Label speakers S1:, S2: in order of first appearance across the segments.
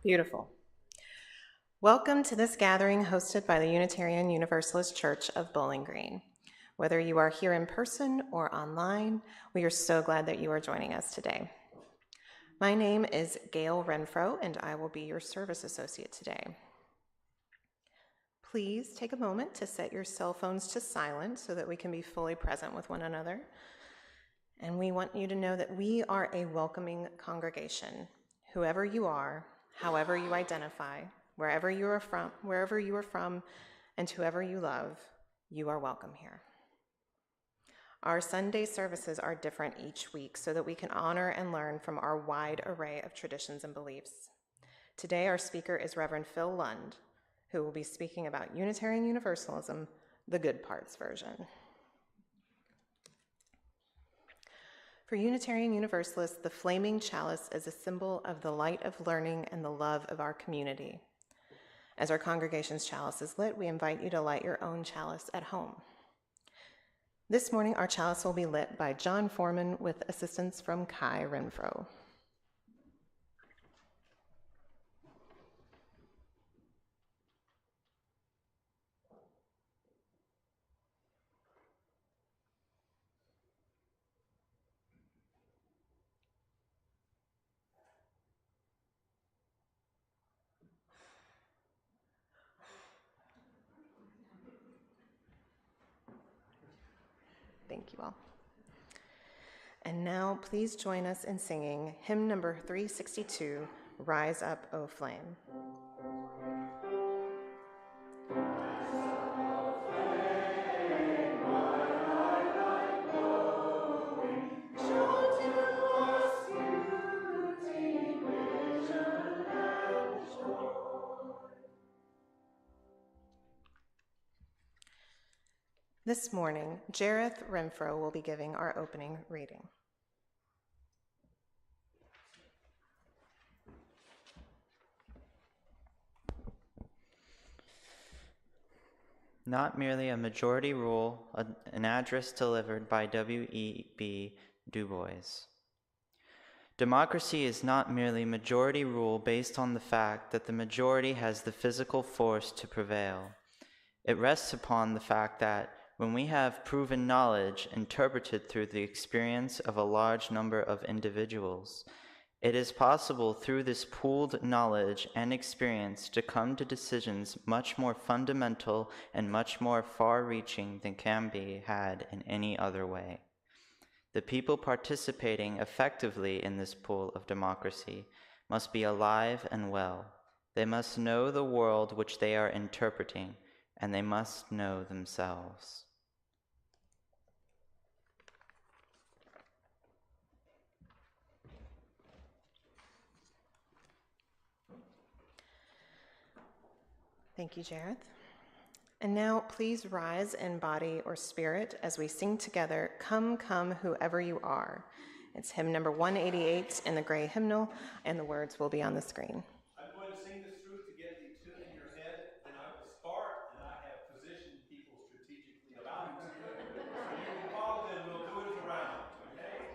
S1: Beautiful. Welcome to this gathering hosted by the Unitarian Universalist Church of Bowling Green. Whether you are here in person or online, we are so glad that you are joining us today. My name is Gail Renfro, and I will be your service associate today. Please take a moment to set your cell phones to silent so that we can be fully present with one another. And we want you to know that we are a welcoming congregation. Whoever you are, however you identify, wherever you are from, and whoever you love, you are welcome here. Our Sunday services are different each week so that we can honor and learn from our wide array of traditions and beliefs. Today, our speaker is Reverend Phil Lund, who will be speaking about Unitarian Universalism, the good parts version. For Unitarian Universalists, the flaming chalice is a symbol of the light of learning and the love of our community. As our congregation's chalice is lit, we invite you to light your own chalice at home. This morning, our chalice will be lit by John Foreman with assistance from Kai Renfro. Thank you all. And now please join us in singing hymn number 362, Rise Up, O Flame. This morning, Jareth Renfro will be giving our opening reading.
S2: Not merely a majority rule, an address delivered by W.E.B. Du Bois. Democracy is not merely majority rule based on the fact that the majority has the physical force to prevail. It rests upon the fact that when we have proven knowledge interpreted through the experience of a large number of individuals, it is possible through this pooled knowledge and experience to come to decisions much more fundamental and much more far-reaching than can be had in any other way. The people participating effectively in this pool of democracy must be alive and well. They must know the world which they are interpreting, and they must know themselves.
S1: Thank you, Jareth. And now please rise in body or spirit as we sing together, Come, Come, Whoever You Are. It's hymn number 188 in the gray hymnal, and the words will be on the screen.
S3: I'm going to sing this through to get the tune in your head, and I will start, and I have positioned people strategically about it. So you can follow them, we'll do it around, okay?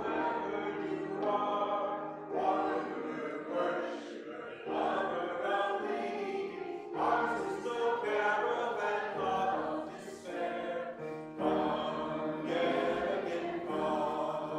S3: Whoever you are, wonderful worship, lover of me, ours is no caravan of despair. Come, yet again, come.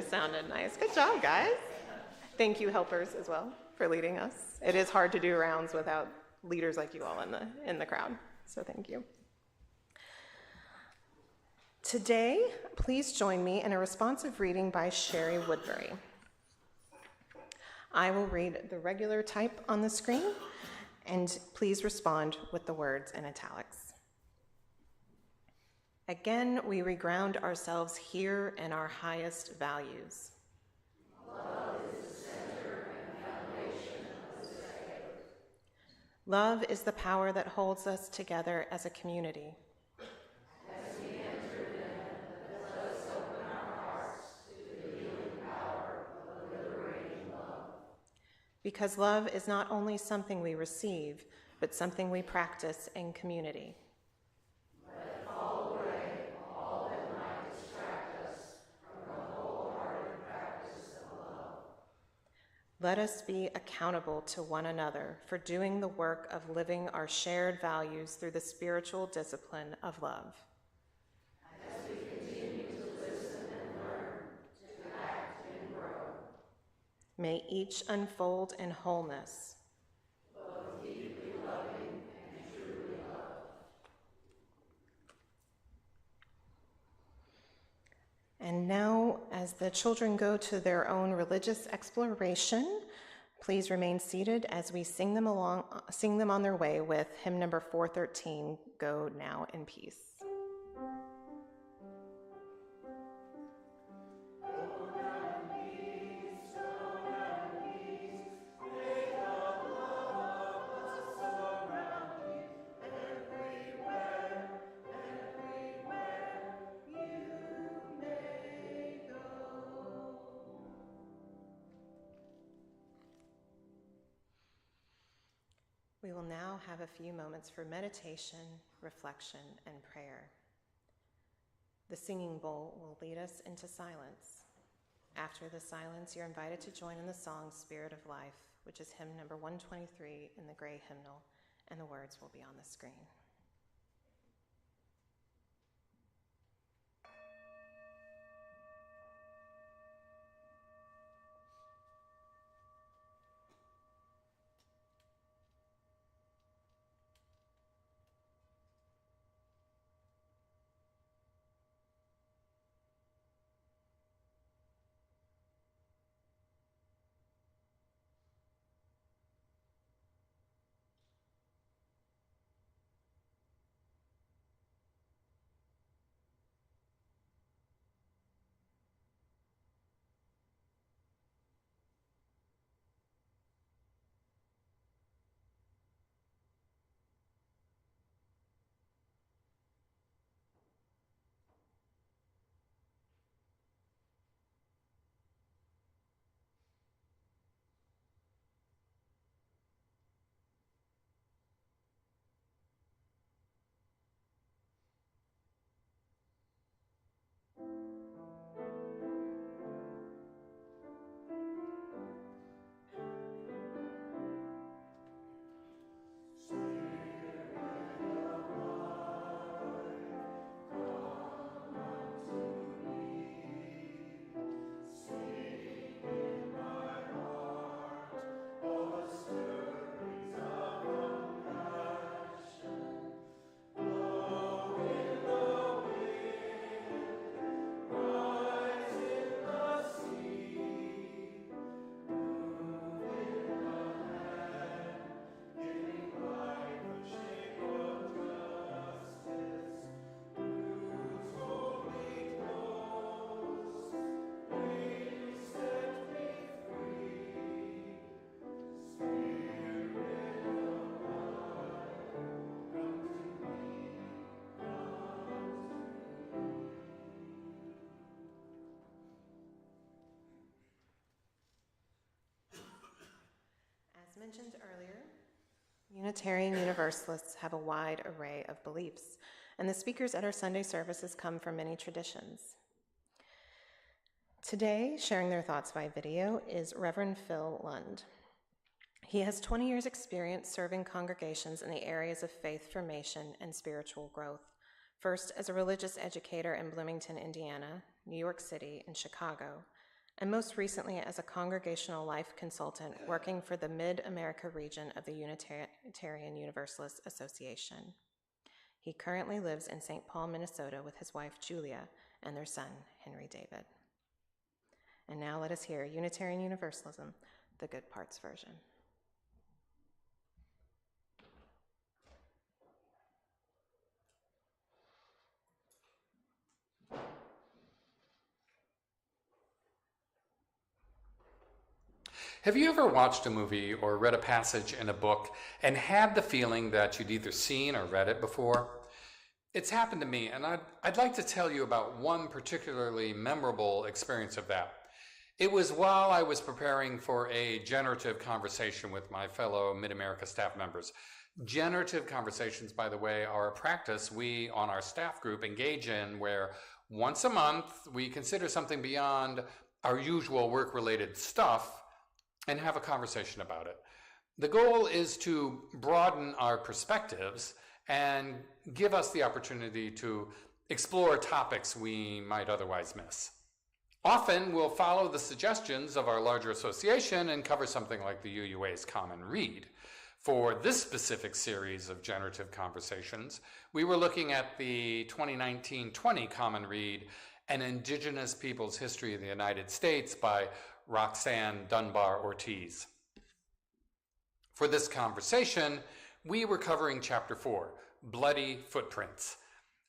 S1: sounded nice. Good job, guys. Thank you, helpers, as well, for leading us. It is hard to do rounds without leaders like you all in the crowd, so thank you. Today, please join me in a responsive reading by Sherry Woodbury. I will read the regular type on the screen, and please respond with the words in italics. Again, we reground ourselves here in our highest values.
S4: Love is the center and foundation of the sacred.
S1: Love is the power that holds us together as a community.
S4: As we enter in, let us open our hearts to the healing power of liberating love.
S1: Because love is not only something we receive, but something we practice in community.
S4: Let fall away all that might distract us from the wholehearted practice of love.
S1: Let us be accountable to one another for doing the work of living our shared values through the spiritual discipline of love.
S4: As we continue to listen and learn, to act and grow.
S1: May each unfold in wholeness.
S4: Both deeply loving and truly loved.
S1: And now, as the children go to their own religious exploration, please remain seated as we sing them on their way with hymn number 413, Go Now in Peace. We will now have a few moments for meditation, reflection, and prayer. The singing bowl will lead us into silence. After the silence, you're invited to join in the song Spirit of Life, which is hymn number 123 in the gray hymnal, and the words will be on the screen. As mentioned earlier, Unitarian Universalists have a wide array of beliefs, and the speakers at our Sunday services come from many traditions. Today, sharing their thoughts by video is Reverend Phil Lund. He has 20 years' experience serving congregations in the areas of faith formation and spiritual growth, first as a religious educator in Bloomington, Indiana, New York City, and Chicago, and most recently as a congregational life consultant working for the Mid-America region of the Unitarian Universalist Association. He currently lives in St. Paul, Minnesota with his wife Julia and their son, Henry David. And now let us hear Unitarian Universalism, the Good Parts version.
S5: Have you ever watched a movie or read a passage in a book and had the feeling that you'd either seen or read it before? It's happened to me, and I'd like to tell you about one particularly memorable experience of that. It was while I was preparing for a generative conversation with my fellow Mid-America staff members. Generative conversations, by the way, are a practice we on our staff group engage in where once a month we consider something beyond our usual work-related stuff and have a conversation about it. The goal is to broaden our perspectives and give us the opportunity to explore topics we might otherwise miss. Often we'll follow the suggestions of our larger association and cover something like the UUA's Common Read. For this specific series of generative conversations, we were looking at the 2019-20 Common Read, An Indigenous People's History of the United States by Roxanne Dunbar Ortiz. For this conversation, we were covering Chapter 4, Bloody Footprints.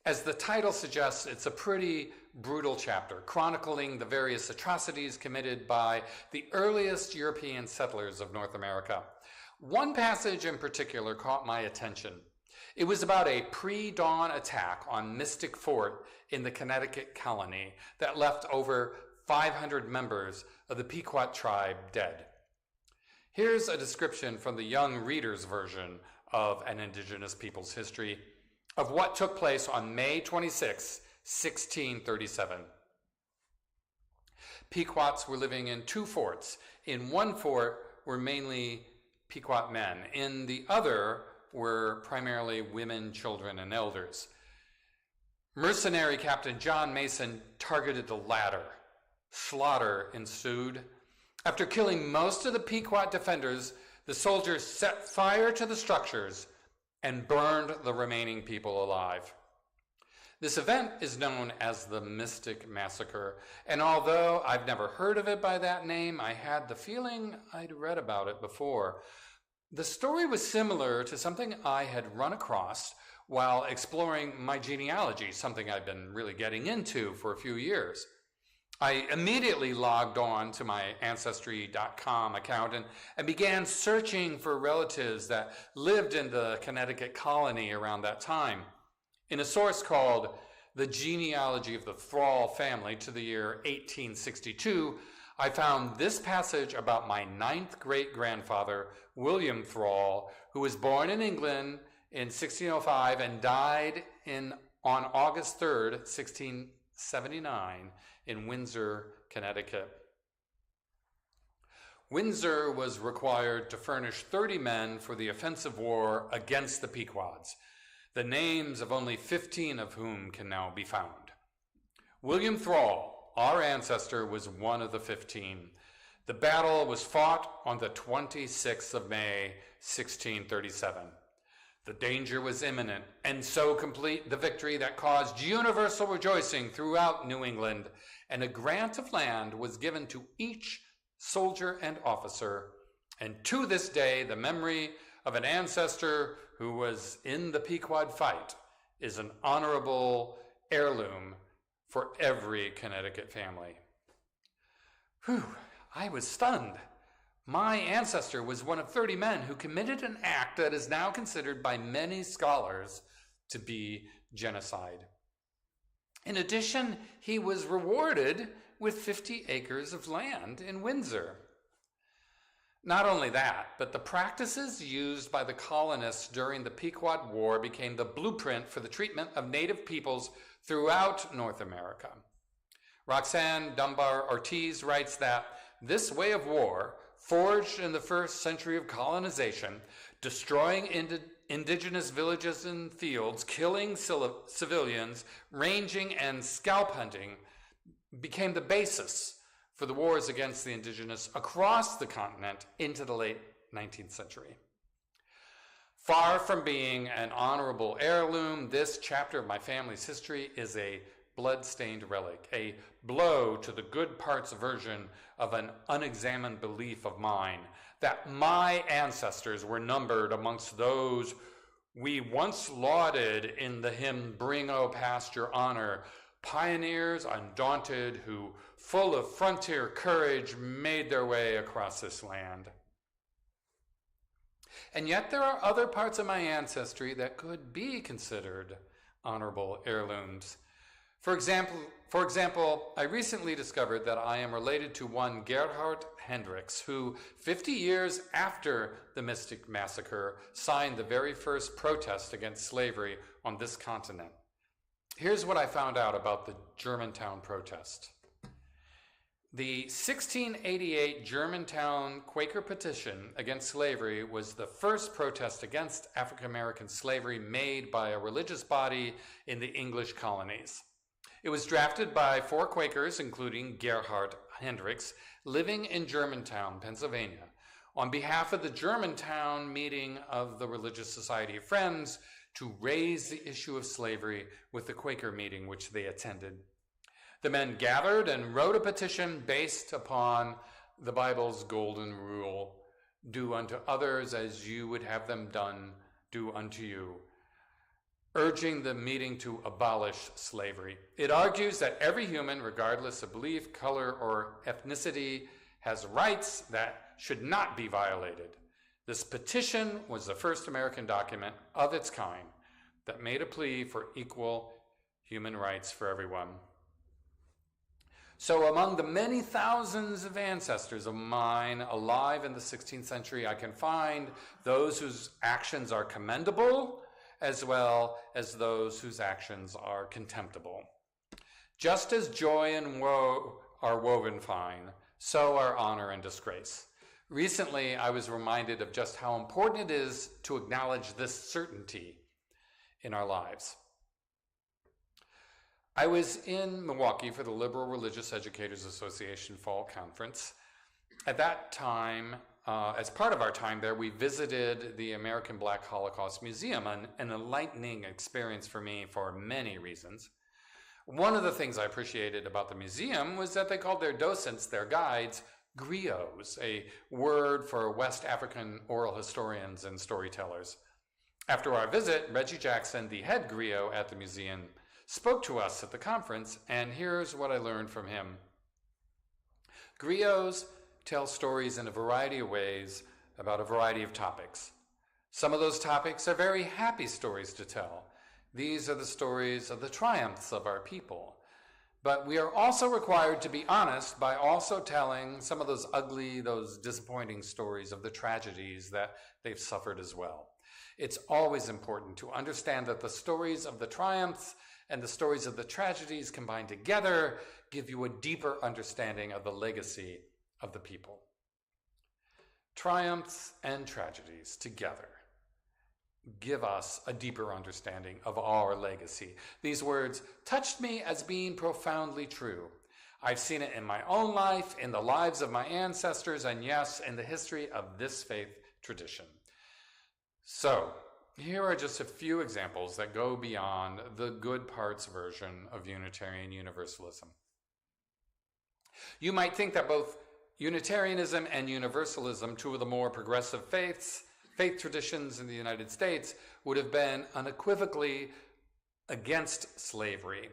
S5: As the title suggests, it's a pretty brutal chapter, chronicling the various atrocities committed by the earliest European settlers of North America. One passage in particular caught my attention. It was about a pre-dawn attack on Mystic Fort in the Connecticut colony that left over 500 members of the Pequot tribe dead. Here's a description from the young reader's version of An Indigenous People's History of what took place on May 26, 1637. Pequots were living in two forts. In one fort were mainly Pequot men. In the other were primarily women, children, and elders. Mercenary Captain John Mason targeted the latter. Slaughter ensued. After killing most of the Pequot defenders, the soldiers set fire to the structures and burned the remaining people alive. This event is known as the Mystic Massacre, and although I've never heard of it by that name, I had the feeling I'd read about it before. The story was similar to something I had run across while exploring my genealogy, something I've been really getting into for a few years. I immediately logged on to my Ancestry.com account and began searching for relatives that lived in the Connecticut colony around that time. In a source called The Genealogy of the Thrall Family to the year 1862, I found this passage about my 9th great-grandfather, William Thrall, who was born in England in 1605 and died on August 3rd, 1679, in Windsor, Connecticut. Windsor was required to furnish 30 men for the offensive war against the Pequods, the names of only 15 of whom can now be found. William Thrall, our ancestor, was one of the 15. The battle was fought on the 26th of May, 1637. The danger was imminent, and so complete the victory that caused universal rejoicing throughout New England, and a grant of land was given to each soldier and officer. And to this day, the memory of an ancestor who was in the Pequod fight is an honorable heirloom for every Connecticut family. Whew, I was stunned. My ancestor was one of 30 men who committed an act that is now considered by many scholars to be genocide. In addition, he was rewarded with 50 acres of land in Windsor. Not only that, but the practices used by the colonists during the Pequot War became the blueprint for the treatment of native peoples throughout North America. Roxanne Dunbar Ortiz writes that this way of war, forged in the first century of colonization, destroying indigenous villages and fields, killing civilians, ranging and scalp hunting, became the basis for the wars against the indigenous across the continent into the late 19th century. Far from being an honorable heirloom, this chapter of my family's history is a blood-stained relic, a blow to the good parts version of an unexamined belief of mine, that my ancestors were numbered amongst those we once lauded in the hymn, "Bring, O Past Your Honor," pioneers undaunted who, full of frontier courage, made their way across this land. And yet there are other parts of my ancestry that could be considered honorable heirlooms. For example, I recently discovered that I am related to one Gerhard Hendricks, who 50 years after the Mystic Massacre signed the very first protest against slavery on this continent. Here's what I found out about the Germantown protest. The 1688 Germantown Quaker petition against slavery was the first protest against African American slavery made by a religious body in the English colonies. It was drafted by 4 Quakers, including Gerhard Hendricks, living in Germantown, Pennsylvania, on behalf of the Germantown meeting of the Religious Society of Friends to raise the issue of slavery with the Quaker meeting which they attended. The men gathered and wrote a petition based upon the Bible's golden rule, "Do unto others as you would have them done, do unto you," urging the meeting to abolish slavery. It argues that every human, regardless of belief, color, or ethnicity, has rights that should not be violated. This petition was the first American document of its kind that made a plea for equal human rights for everyone. So among the many thousands of ancestors of mine alive in the 16th century, I can find those whose actions are commendable, as well as those whose actions are contemptible. Just as joy and woe are woven fine, so are honor and disgrace. Recently, I was reminded of just how important it is to acknowledge this certainty in our lives. I was in Milwaukee for the Liberal Religious Educators Association Fall Conference. At that time, as part of our time there, we visited the American Black Holocaust Museum, an enlightening experience for me for many reasons. One of the things I appreciated about the museum was that they called their docents, their guides, griots, a word for West African oral historians and storytellers. After our visit, Reggie Jackson, the head griot at the museum, spoke to us at the conference, and here's what I learned from him. Griots tell stories in a variety of ways about a variety of topics. Some of those topics are very happy stories to tell. These are the stories of the triumphs of our people. But we are also required to be honest by also telling some of those ugly, those disappointing stories of the tragedies that they've suffered as well. It's always important to understand that the stories of the triumphs and the stories of the tragedies combined together give you a deeper understanding of the legacy of the people. Triumphs and tragedies together give us a deeper understanding of our legacy. These words touched me as being profoundly true. I've seen it in my own life, in the lives of my ancestors, and yes, in the history of this faith tradition. So, here are just a few examples that go beyond the good parts version of Unitarian Universalism. You might think that both Unitarianism and Universalism, two of the more progressive faith traditions in the United States, would have been unequivocally against slavery.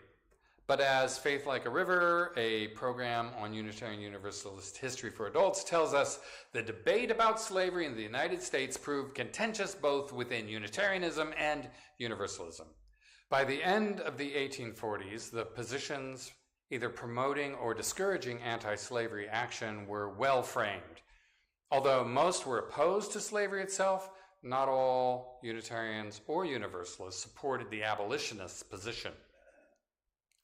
S5: But as Faith Like a River, a program on Unitarian Universalist history for adults, tells us, the debate about slavery in the United States proved contentious both within Unitarianism and Universalism. By the end of the 1840s, the positions either promoting or discouraging anti-slavery action were well framed. Although most were opposed to slavery itself, not all Unitarians or Universalists supported the abolitionist position.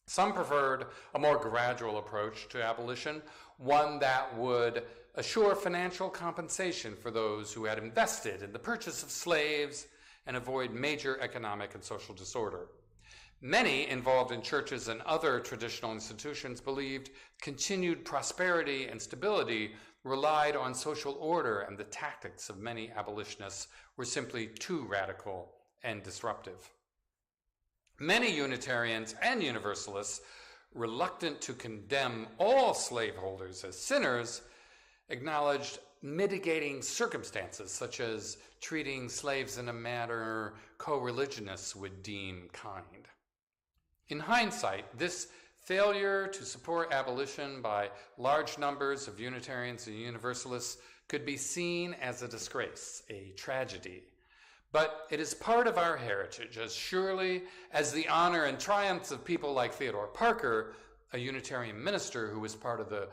S5: Some preferred a more gradual approach to abolition, one that would assure financial compensation for those who had invested in the purchase of slaves and avoid major economic and social disorder. Many involved in churches and other traditional institutions believed continued prosperity and stability relied on social order, and the tactics of many abolitionists were simply too radical and disruptive. Many Unitarians and Universalists, reluctant to condemn all slaveholders as sinners, acknowledged mitigating circumstances, such as treating slaves in a manner co-religionists would deem kind. In hindsight, this failure to support abolition by large numbers of Unitarians and Universalists could be seen as a disgrace, a tragedy. But it is part of our heritage, as surely as the honor and triumphs of people like Theodore Parker, a Unitarian minister who was part of the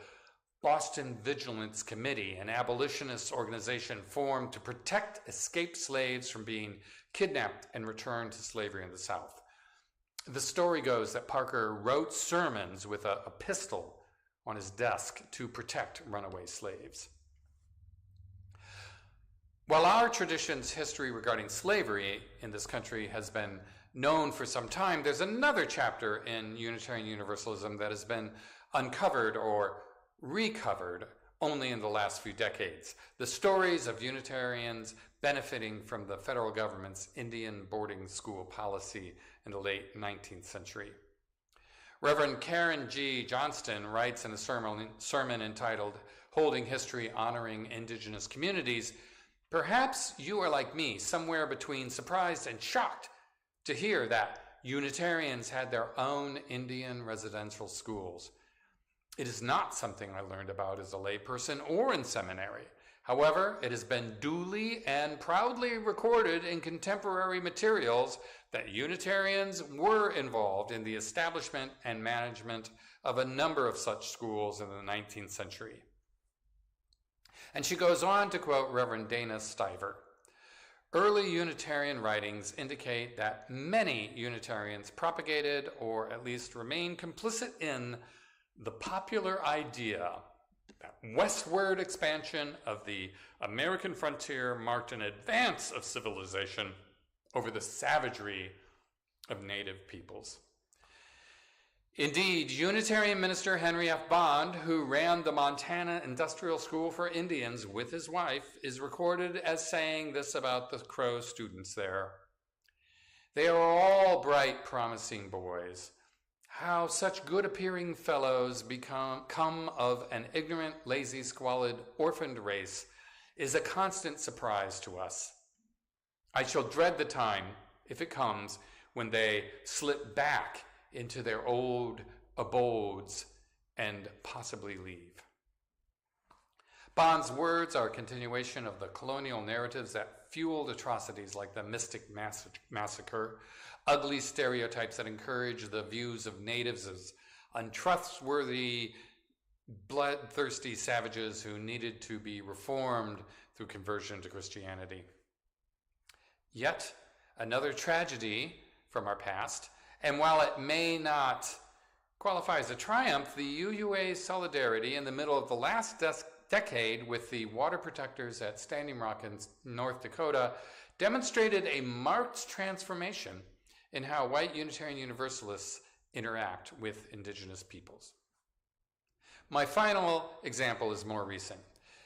S5: Boston Vigilance Committee, an abolitionist organization formed to protect escaped slaves from being kidnapped and returned to slavery in the South. The story goes that Parker wrote sermons with a pistol on his desk to protect runaway slaves. While our tradition's history regarding slavery in this country has been known for some time, there's another chapter in Unitarian Universalism that has been uncovered or recovered only in the last few decades. The stories of Unitarians benefiting from the federal government's Indian boarding school policy in the late 19th century. Reverend Karen G. Johnston writes in a sermon entitled Holding History, Honoring Indigenous Communities, "Perhaps you are like me, somewhere between surprised and shocked to hear that Unitarians had their own Indian residential schools. It is not something I learned about as a layperson or in seminary. However, it has been duly and proudly recorded in contemporary materials that Unitarians were involved in the establishment and management of a number of such schools in the 19th century." And she goes on to quote Reverend Dana Stiver. "Early Unitarian writings indicate that many Unitarians propagated or at least remained complicit in the popular idea that westward expansion of the American frontier marked an advance of civilization over the savagery of native peoples." Indeed, Unitarian minister Henry F. Bond, who ran the Montana Industrial School for Indians with his wife, is recorded as saying this about the Crow students there. "They are all bright, promising boys. How such good-appearing fellows come of an ignorant, lazy, squalid, orphaned race is a constant surprise to us. I shall dread the time, if it comes, when they slip back into their old abodes and possibly leave." Bond's words are a continuation of the colonial narratives that fueled atrocities like the Mystic Massacre, ugly stereotypes that encourage the views of natives as untrustworthy, bloodthirsty savages who needed to be reformed through conversion to Christianity. Yet, another tragedy from our past, and while it may not qualify as a triumph, the UUA's solidarity in the middle of the last decade with the water protectors at Standing Rock in North Dakota demonstrated a marked transformation in how white Unitarian Universalists interact with indigenous peoples. My final example is more recent.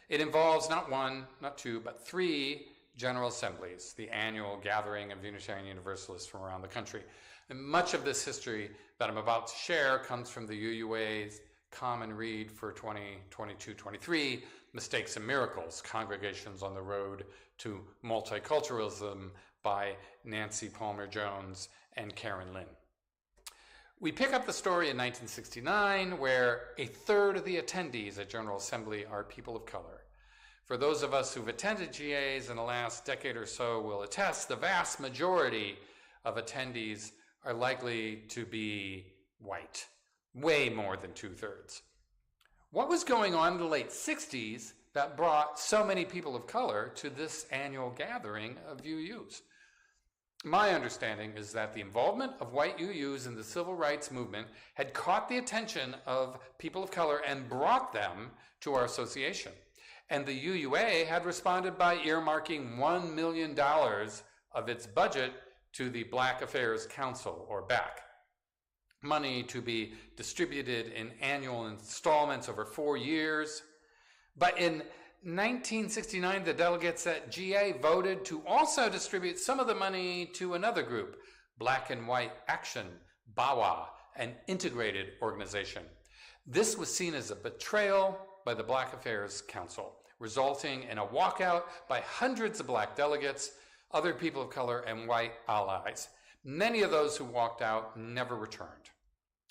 S5: It involves not one, not two, but 3 General Assemblies, the annual gathering of Unitarian Universalists from around the country. And much of this history that I'm about to share comes from the UUA's Common Read for 2022-23, Mistakes and Miracles, Congregations on the Road to Multiculturalism by Nancy Palmer Jones and Karen Lynn. We pick up the story in 1969, where a third of the attendees at General Assembly are people of color. For those of us who've attended GAs in the last decade or so will attest, the vast majority of attendees are likely to be white, way more than 2/3. What was going on in the late 60s that brought so many people of color to this annual gathering of UUs? My understanding is that the involvement of white UUs in the civil rights movement had caught the attention of people of color and brought them to our association. And the UUA had responded by earmarking $1 million of its budget to the Black Affairs Council, or BAC, money to be distributed in annual installments over 4 years. But in 1969, the delegates at GA voted to also distribute some of the money to another group, Black and White Action, BAWA, an integrated organization. This was seen as a betrayal by the Black Affairs Council, resulting in a walkout by hundreds of black delegates, other people of color, and white allies. Many of those who walked out never returned.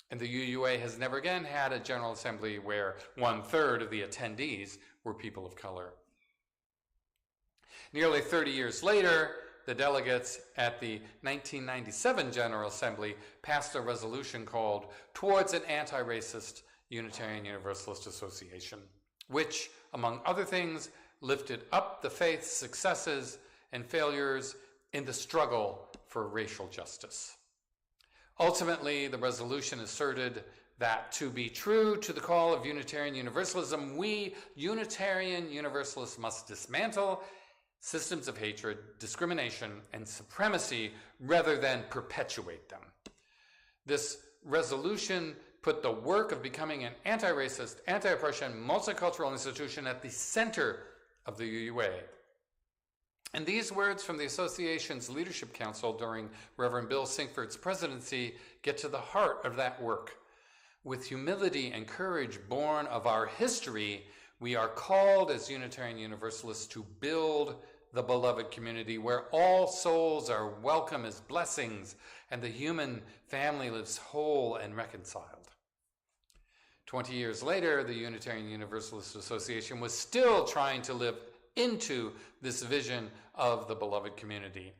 S5: And the UUA has never again had a General Assembly where 1/3 of the attendees were people of color. Nearly 30 years later, the delegates at the 1997 General Assembly passed a resolution called Towards an Anti-Racist Unitarian Universalist Association, which, among other things, lifted up the faith's successes and failures in the struggle for racial justice. Ultimately, the resolution asserted that to be true to the call of Unitarian Universalism, we Unitarian Universalists must dismantle systems of hatred, discrimination, and supremacy rather than perpetuate them. This resolution put the work of becoming an anti-racist, anti-oppression, multicultural institution at the center of the UUA. And these words from the association's Leadership Council during Reverend Bill Sinkford's presidency get to the heart of that work. With humility and courage born of our history, we are called as Unitarian Universalists to build the beloved community where all souls are welcome as blessings and the human family lives whole and reconciled. 20 years later, the Unitarian Universalist Association was still trying to live into this vision of the beloved community.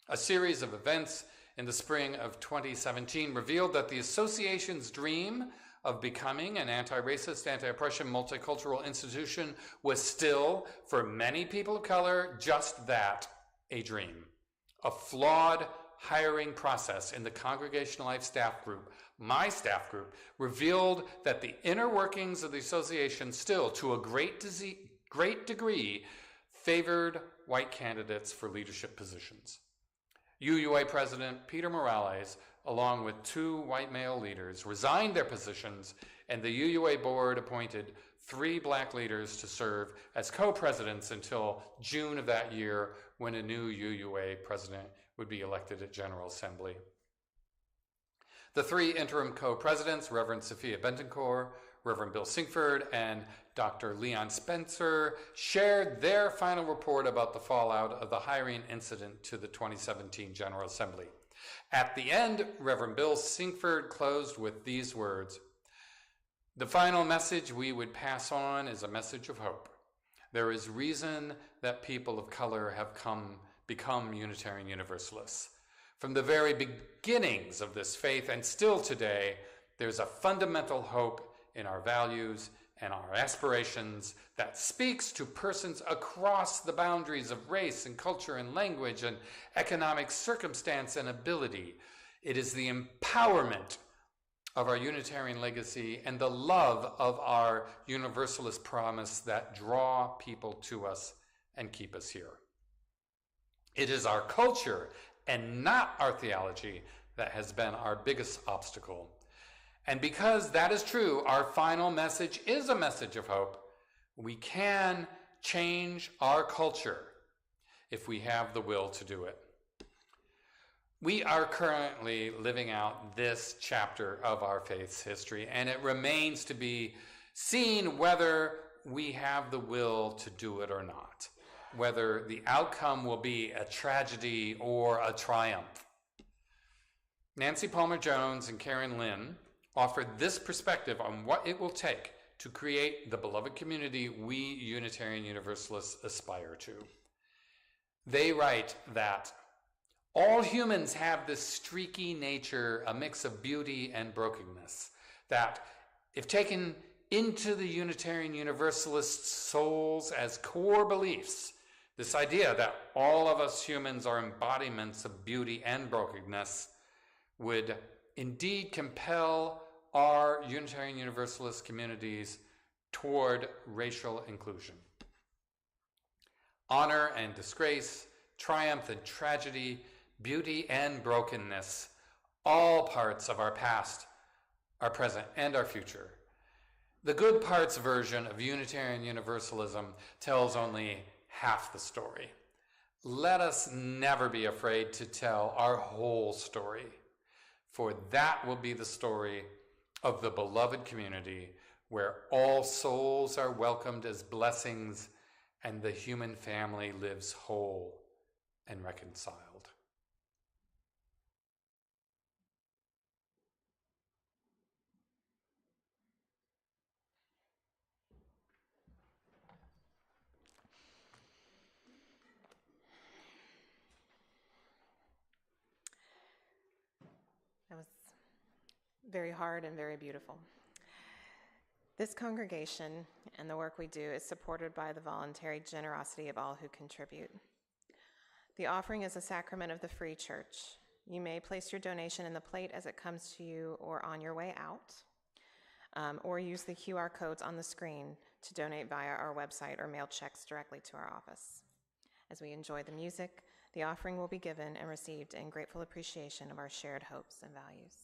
S5: A series of events in the spring of 2017 revealed that the association's dream of becoming an anti-racist, anti-oppression, multicultural institution was still, for many people of color, just that, a dream. A flawed hiring process in the Congregational Life staff group, my staff group, revealed that the inner workings of the association still, to a great degree, favored white candidates for leadership positions. UUA President Peter Morales, along with 2 white male leaders, resigned their positions, and the UUA board appointed 3 black leaders to serve as co-presidents until June of that year, when a new UUA president would be elected at General Assembly. The 3 interim co-presidents, Reverend Sophia Bentoncourt, Reverend Bill Sinkford, and Dr. Leon Spencer, shared their final report about the fallout of the hiring incident to the 2017 General Assembly. At the end, Reverend Bill Sinkford closed with these words: "The final message we would pass on is a message of hope. There is reason that people of color have become Unitarian Universalists. From the very beginnings of this faith and still today, there's a fundamental hope in our values and our aspirations that speaks to persons across the boundaries of race and culture and language and economic circumstance and ability. It is the empowerment of our Unitarian legacy and the love of our Universalist promise that draw people to us and keep us here. It is our culture and not our theology that has been our biggest obstacle. And because that is true, our final message is a message of hope. We can change our culture if we have the will to do it." We are currently living out this chapter of our faith's history, and it remains to be seen whether we have the will to do it or not, whether the outcome will be a tragedy or a triumph. Nancy Palmer Jones and Karen Lynn offered this perspective on what it will take to create the beloved community we Unitarian Universalists aspire to. They write that all humans have this streaky nature, a mix of beauty and brokenness, that if taken into the Unitarian Universalist souls as core beliefs, this idea that all of us humans are embodiments of beauty and brokenness would indeed compel our Unitarian Universalist communities toward racial inclusion. Honor and disgrace, triumph and tragedy, beauty and brokenness, all parts of our past our present, and our future. The good parts version of Unitarian Universalism tells only half the story. Let us never be afraid to tell our whole story, for that will be the story of the beloved community where all souls are welcomed as blessings and the human family lives whole and reconciled.
S1: That was very hard and very beautiful. This congregation and the work we do is supported by the voluntary generosity of all who contribute. The offering is a sacrament of the free church. You may place your donation in the plate as it comes to you or on your way out, or use the QR codes on the screen to donate via our website or mail checks directly to our office. As we enjoy the music, the offering will be given and received in grateful appreciation of our shared hopes and values.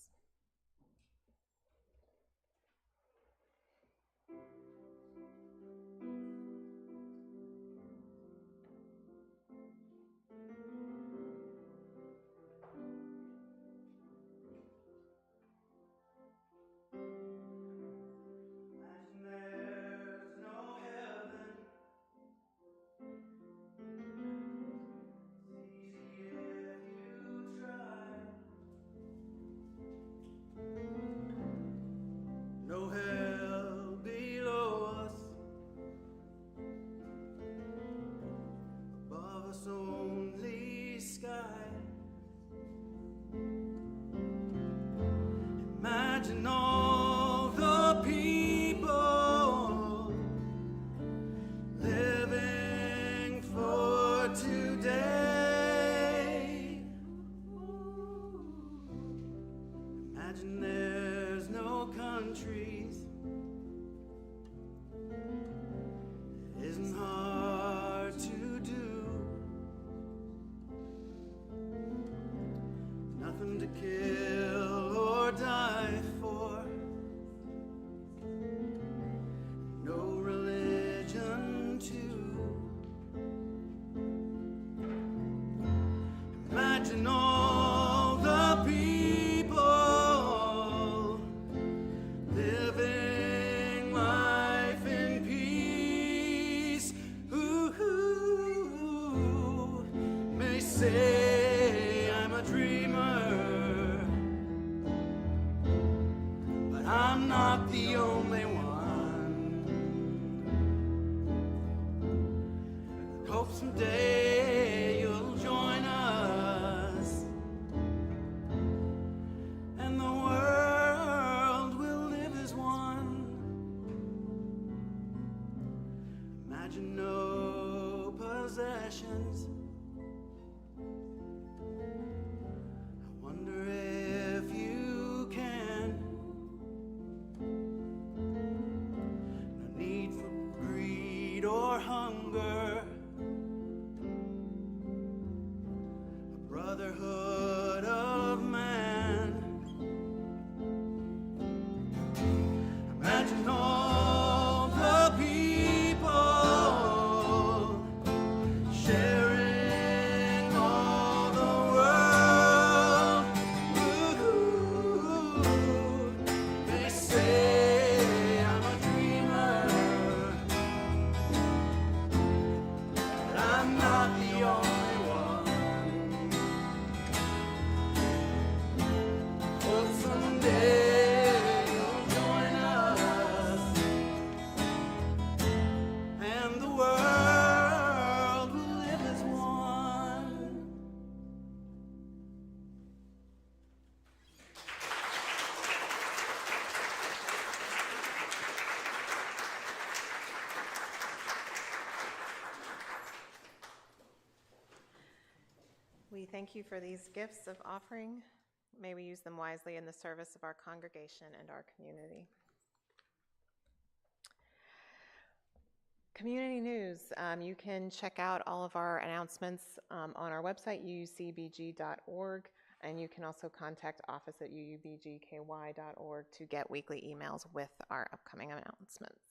S3: No hell below us, above us only sky. Imagine all the people living for today. Imagine there's no countries. It isn't hard to do. Nothing to kill or die for. No religion too. Imagine all the people living life in peace. Ooh, may say I'm a dreamer, but I'm not the only one. Hope someday you'll join us, and the world will live as one. Imagine no possessions. I wonder if you can. No need for greed or hunger. A brotherhood of man. Imagine all the people sharing all the world. Ooh, they say I'm a dreamer, but I'm not the only one. Hope someday you'll join us, and the world will live as one.
S1: We thank you for these gifts of offering. May we use them wisely in the service of our congregation and our community. Community news. You can check out all of our announcements on our website, uucbg.org. And you can also contact office@uubgky.org to get weekly emails with our upcoming announcements.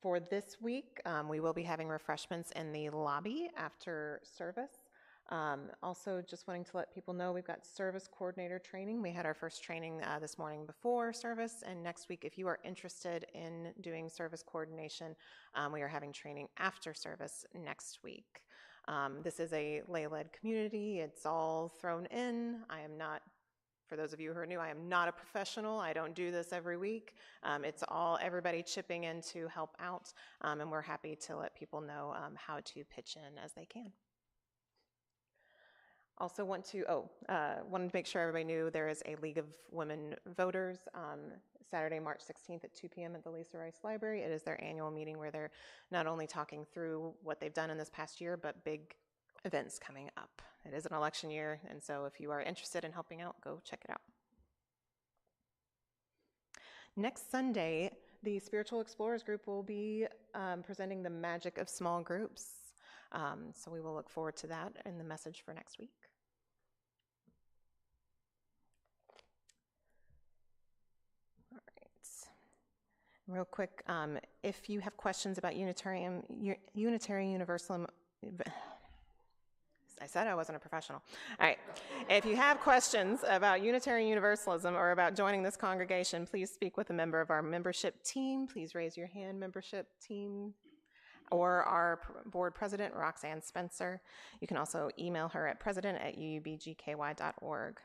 S1: For this week, we will be having refreshments in the lobby after service. Also, just wanting to let people know we've got service coordinator training. We had our first training this morning before service, and next week, if you are interested in doing service coordination, we are having training after service next week. This is a lay-led community. It's all thrown in. I am not, for those of you who are new, I am not a professional. I don't do this every week. It's all everybody chipping in to help out, and we're happy to let people know how to pitch in as they can. Also wanted to make sure everybody knew there is a League of Women Voters Saturday, March 16th at 2 p.m. at the Lisa Rice Library. It is their annual meeting where they're not only talking through what they've done in this past year, but big events coming up. It is an election year, and so if you are interested in helping out, go check it out. Next Sunday, the Spiritual Explorers group will be presenting the magic of small groups. So we will look forward to that in the message for next week. All right. Real quick, if you have questions about Unitarian Universalism, I said I wasn't a professional. All right. If you have questions about Unitarian Universalism or about joining this congregation, please speak with a member of our membership team. Please raise your hand, membership team, or our board president, Roxanne Spencer. You can also email her at president@uubgky.org.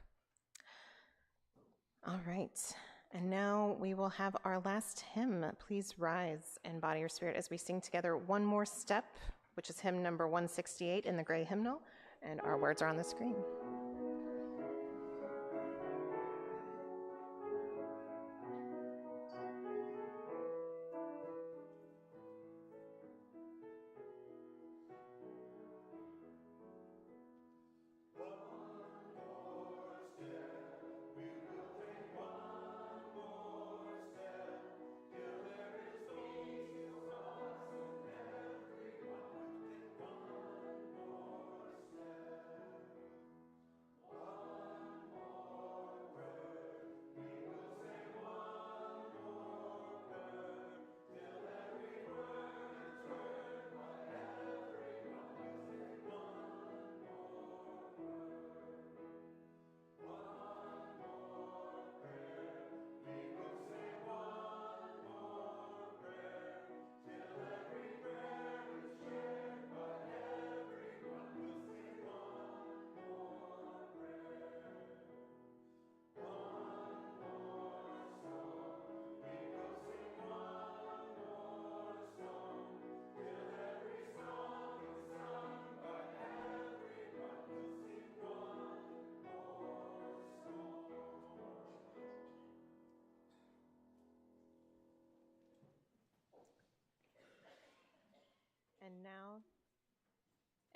S1: All right. And now we will have our last hymn. Please rise and body your spirit as we sing together One More Step, which is hymn number 168 in the gray hymnal, and our words are on the screen.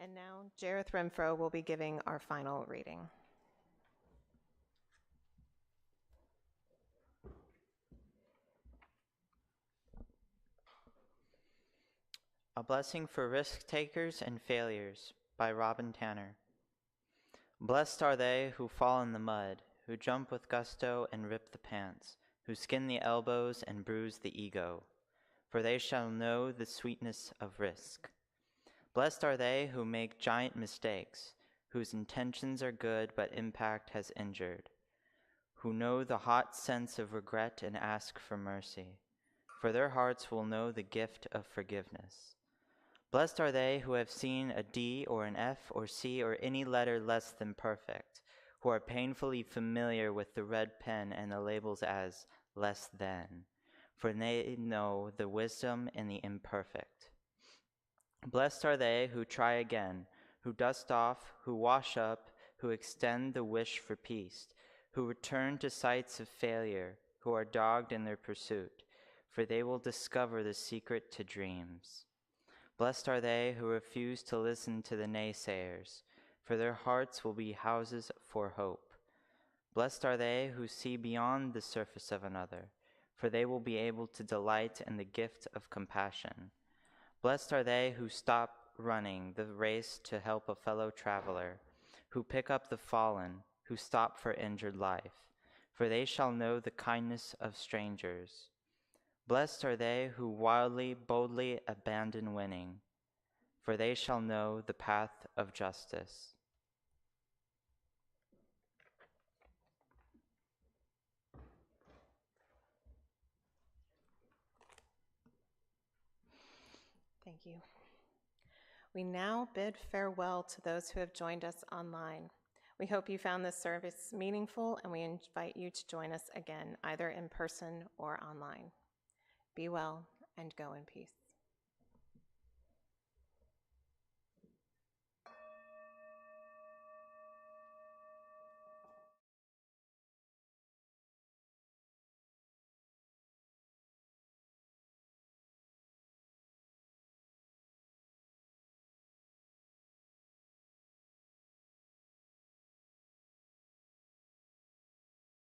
S1: And now, Jareth Renfro will be giving our final reading.
S2: A Blessing for Risk Takers and Failures by Robin Tanner. Blessed are they who fall in the mud, who jump with gusto and rip the pants, who skin the elbows and bruise the ego, for they shall know the sweetness of risk. Blessed are they who make giant mistakes, whose intentions are good but impact has injured, who know the hot sense of regret and ask for mercy, for their hearts will know the gift of forgiveness. Blessed are they who have seen a D or an F or C or any letter less than perfect, who are painfully familiar with the red pen and the labels as less than, for they know the wisdom in the imperfect. Blessed are they who try again, who dust off, who wash up, who extend the wish for peace, who return to sites of failure, who are dogged in their pursuit, for they will discover the secret to dreams. Blessed are they who refuse to listen to the naysayers, for their hearts will be houses for hope. Blessed are they who see beyond the surface of another, for they will be able to delight in the gift of compassion. Blessed are they who stop running the race to help a fellow traveler, who pick up the fallen, who stop for injured life, for they shall know the kindness of strangers. Blessed are they who wildly, boldly abandon winning, for they shall know the path of justice.
S1: Thank you. We now bid farewell to those who have joined us online. We hope you found this service meaningful, and we invite you to join us again, either in person or online. Be well and go in peace.